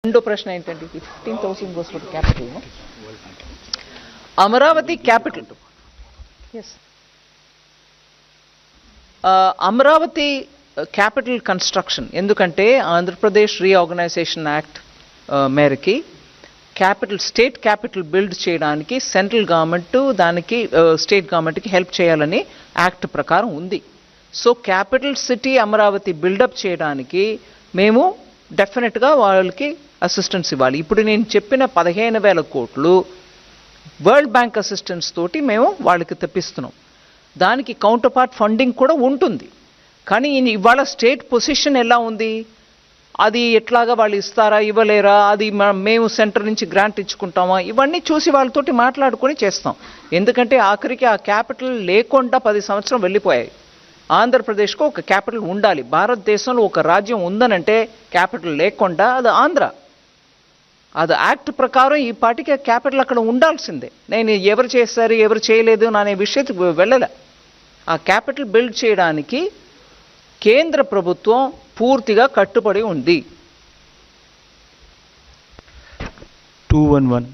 రెండో ప్రశ్న ఏంటండి? 15,000 goes for capital. Amaravati capital, Amaravati capital construction ఎందుకంటే ఆంధ్రప్రదేశ్ రీఆర్గనైజేషన్ యాక్ట్ మేరకి క్యాపిటల్ స్టేట్ క్యాపిటల్ బిల్డ్ చేయడానికి సెంట్రల్ గవర్నమెంట్ దానికి స్టేట్ గవర్నమెంట్కి హెల్ప్ చేయాలని యాక్ట్ ప్రకారం ఉంది. So capital city Amaravati build up చేయడానికి మేము డెఫినెట్గా వాళ్ళకి అసిస్టెన్స్ ఇవ్వాలి. ఇప్పుడు నేను చెప్పిన 15,000 కోట్లు వరల్డ్ బ్యాంక్ అసిస్టెన్స్ తోటి మేము వాళ్ళకి తెప్పిస్తున్నాం. దానికి కౌంటర్ పార్ట్ ఫండింగ్ కూడా ఉంటుంది. కానీ ఇవాళ స్టేట్ పొజిషన్ ఎలా ఉంది, అది ఎట్లాగా వాళ్ళు ఇస్తారా ఇవ్వలేరా, అది మేము సెంటర్ నుంచి గ్రాంట్ ఇచ్చుకుంటామా, ఇవన్నీ చూసి వాళ్ళతోటి మాట్లాడుకొని చేస్తాం. ఎందుకంటే ఆఖరికి ఆ క్యాపిటల్ లేకుండా 10 సంవత్సరం వెళ్ళిపోయాయి. ఆంధ్రప్రదేశ్కు ఒక క్యాపిటల్ ఉండాలి. భారతదేశంలో ఒక రాజ్యం ఉందనంటే క్యాపిటల్ లేకుండా అది ఆంధ్ర. అది యాక్ట్ ప్రకారం ఈ పార్టీకి క్యాపిటల్ అక్కడ ఉండాల్సిందే. నేను ఎవరు చేస్తారు ఎవరు చేయలేదు అనే విషయానికి వెళ్ళలే. ఆ క్యాపిటల్ బిల్డ్ చేయడానికి కేంద్ర ప్రభుత్వం పూర్తిగా కట్టుబడి ఉంది. 211